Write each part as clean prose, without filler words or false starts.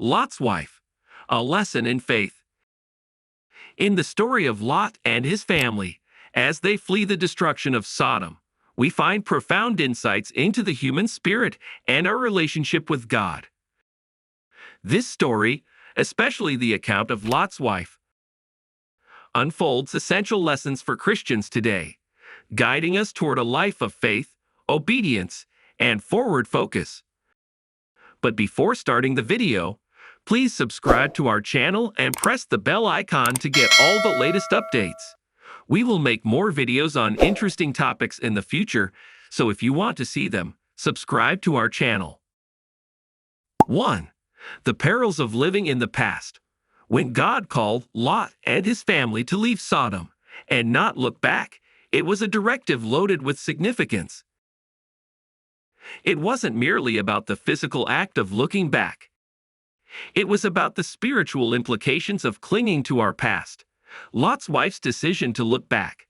Lot's wife, a lesson in faith. In the story of Lot and his family, as they flee the destruction of Sodom, we find profound insights into the human spirit and our relationship with God. This story, especially the account of Lot's wife, unfolds essential lessons for Christians today, guiding us toward a life of faith, obedience, and forward focus. But before starting the video, please subscribe to our channel and press the bell icon to get all the latest updates. We will make more videos on interesting topics in the future, so if you want to see them, subscribe to our channel. 1. The perils of living in the past. When God called Lot and his family to leave Sodom and not look back, it was a directive loaded with significance. It wasn't merely about the physical act of looking back. It was about the spiritual implications of clinging to our past. Lot's wife's decision to look back,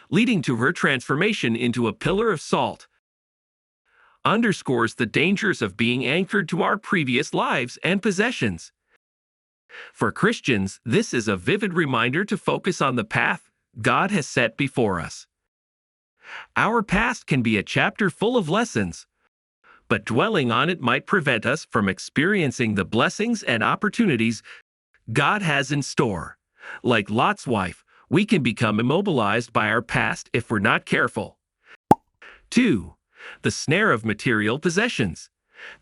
leading to her transformation into a pillar of salt, underscores the dangers of being anchored to our previous lives and possessions. For Christians, this is a vivid reminder to focus on the path God has set before us. Our past can be a chapter full of lessons, but dwelling on it might prevent us from experiencing the blessings and opportunities God has in store. Like Lot's wife, we can become immobilized by our past if we're not careful. 2. The snare of material possessions.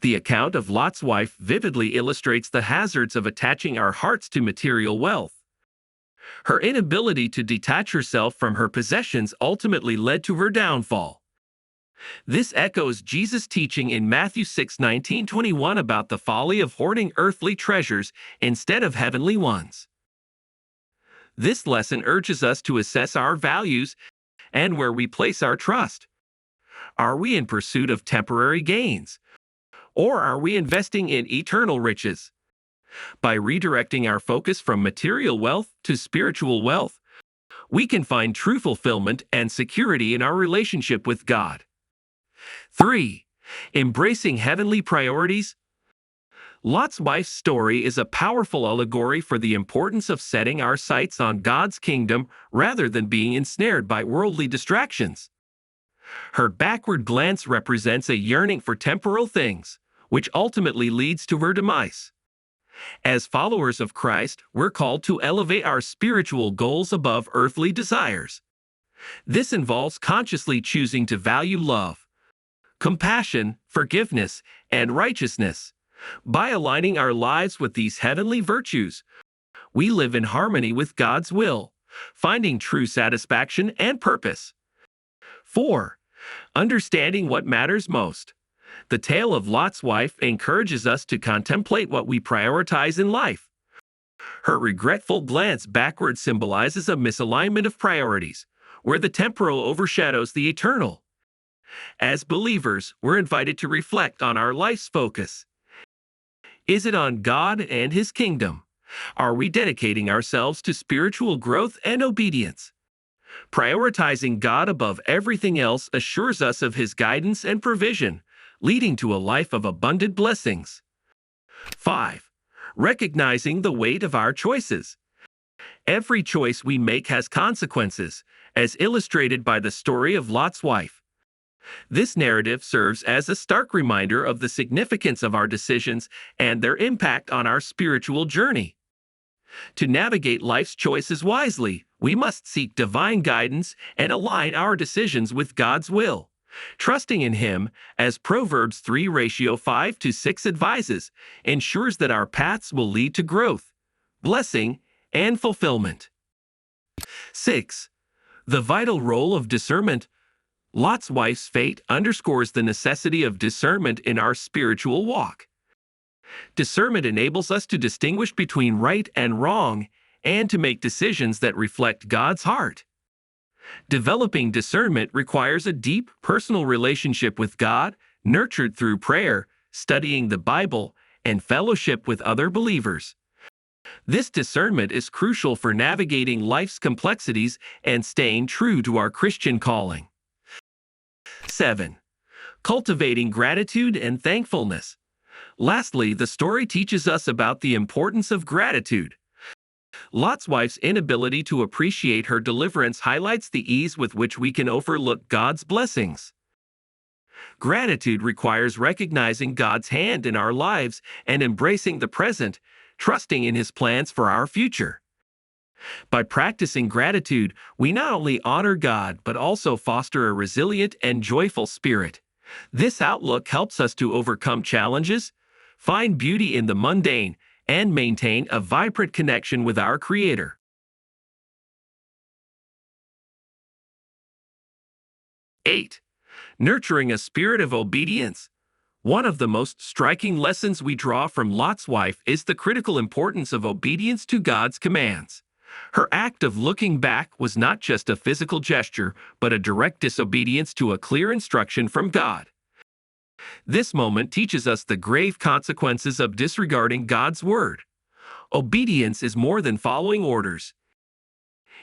The account of Lot's wife vividly illustrates the hazards of attaching our hearts to material wealth. Her inability to detach herself from her possessions ultimately led to her downfall. This echoes Jesus' teaching in Matthew 6:19-21 about the folly of hoarding earthly treasures instead of heavenly ones. This lesson urges us to assess our values and where we place our trust. Are we in pursuit of temporary gains, or are we investing in eternal riches? By redirecting our focus from material wealth to spiritual wealth, we can find true fulfillment and security in our relationship with God. 3. Embracing heavenly priorities. Lot's wife's story is a powerful allegory for the importance of setting our sights on God's kingdom rather than being ensnared by worldly distractions. Her backward glance represents a yearning for temporal things, which ultimately leads to her demise. As followers of Christ, we're called to elevate our spiritual goals above earthly desires. This involves consciously choosing to value love, compassion, forgiveness, and righteousness. By aligning our lives with these heavenly virtues, we live in harmony with God's will, finding true satisfaction and purpose. 4. Understanding what matters most. The tale of Lot's wife encourages us to contemplate what we prioritize in life. Her regretful glance backward symbolizes a misalignment of priorities, where the temporal overshadows the eternal. As believers, we're invited to reflect on our life's focus. Is it on God and His kingdom? Are we dedicating ourselves to spiritual growth and obedience? Prioritizing God above everything else assures us of His guidance and provision, leading to a life of abundant blessings. 5. Recognizing the weight of our choices. Every choice we make has consequences, as illustrated by the story of Lot's wife. This narrative serves as a stark reminder of the significance of our decisions and their impact on our spiritual journey. To navigate life's choices wisely, we must seek divine guidance and align our decisions with God's will. Trusting in Him, as Proverbs 3:5-6 advises, ensures that our paths will lead to growth, blessing, and fulfillment. 6. The vital role of discernment. Lot's wife's fate underscores the necessity of discernment in our spiritual walk. Discernment enables us to distinguish between right and wrong and to make decisions that reflect God's heart. Developing discernment requires a deep, personal relationship with God, nurtured through prayer, studying the Bible, and fellowship with other believers. This discernment is crucial for navigating life's complexities and staying true to our Christian calling. 7. Cultivating gratitude and thankfulness. Lastly, the story teaches us about the importance of gratitude. Lot's wife's inability to appreciate her deliverance highlights the ease with which we can overlook God's blessings. Gratitude requires recognizing God's hand in our lives and embracing the present, trusting in His plans for our future. By practicing gratitude, we not only honor God but also foster a resilient and joyful spirit. This outlook helps us to overcome challenges, find beauty in the mundane, and maintain a vibrant connection with our Creator. 8. Nurturing a spirit of obedience. One of the most striking lessons we draw from Lot's wife is the critical importance of obedience to God's commands. Her act of looking back was not just a physical gesture, but a direct disobedience to a clear instruction from God. This moment teaches us the grave consequences of disregarding God's word. Obedience is more than following orders.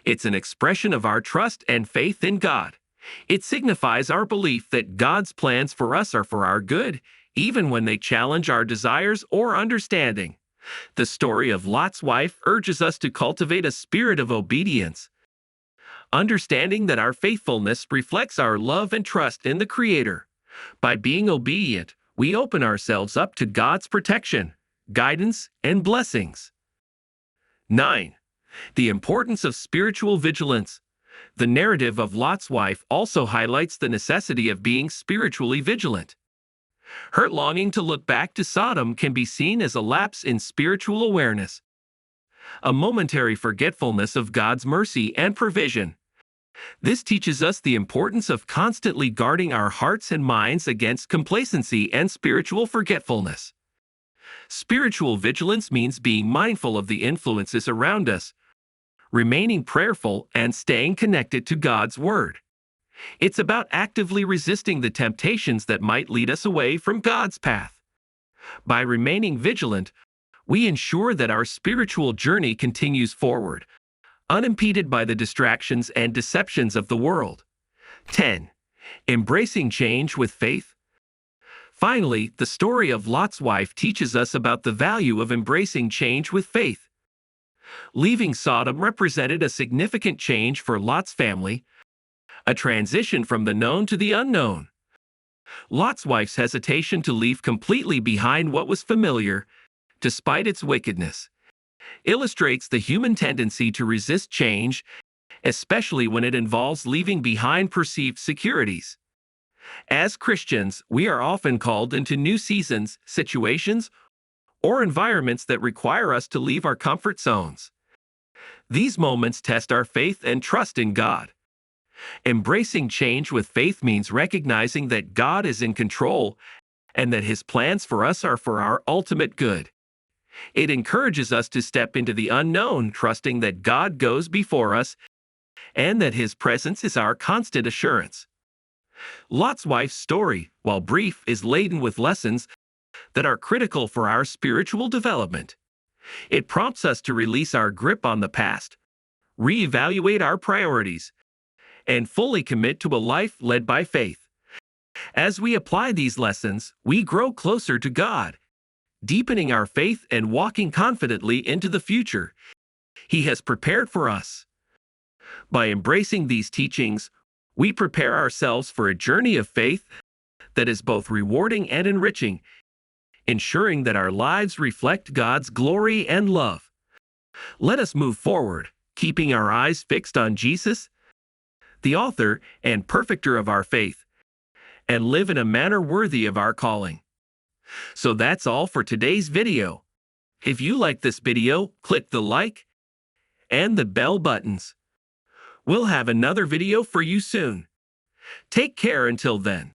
It's an expression of our trust and faith in God. It signifies our belief that God's plans for us are for our good, even when they challenge our desires or understanding. The story of Lot's wife urges us to cultivate a spirit of obedience, understanding that our faithfulness reflects our love and trust in the Creator. By being obedient, we open ourselves up to God's protection, guidance, and blessings. 9. The importance of spiritual vigilance. The narrative of Lot's wife also highlights the necessity of being spiritually vigilant. Her longing to look back to Sodom can be seen as a lapse in spiritual awareness, a momentary forgetfulness of God's mercy and provision. This teaches us the importance of constantly guarding our hearts and minds against complacency and spiritual forgetfulness. Spiritual vigilance means being mindful of the influences around us, remaining prayerful, and staying connected to God's Word. It's about actively resisting the temptations that might lead us away from God's path. By remaining vigilant, we ensure that our spiritual journey continues forward, unimpeded by the distractions and deceptions of the world. 10. Embracing change with faith. Finally, the story of Lot's wife teaches us about the value of embracing change with faith. Leaving Sodom represented a significant change for Lot's family, a transition from the known to the unknown. Lot's wife's hesitation to leave completely behind what was familiar, despite its wickedness, illustrates the human tendency to resist change, especially when it involves leaving behind perceived securities. As Christians, we are often called into new seasons, situations, or environments that require us to leave our comfort zones. These moments test our faith and trust in God. Embracing change with faith means recognizing that God is in control and that His plans for us are for our ultimate good. It encourages us to step into the unknown, trusting that God goes before us and that His presence is our constant assurance. Lot's wife's story, while brief, is laden with lessons that are critical for our spiritual development. It prompts us to release our grip on the past, reevaluate our priorities, and fully commit to a life led by faith. As we apply these lessons, we grow closer to God, deepening our faith and walking confidently into the future He has prepared for us. By embracing these teachings, we prepare ourselves for a journey of faith that is both rewarding and enriching, ensuring that our lives reflect God's glory and love. Let us move forward, keeping our eyes fixed on Jesus, the author and perfecter of our faith, and live in a manner worthy of our calling. So that's all for today's video. If you like this video, click the like and the bell buttons. We'll have another video for you soon. Take care until then.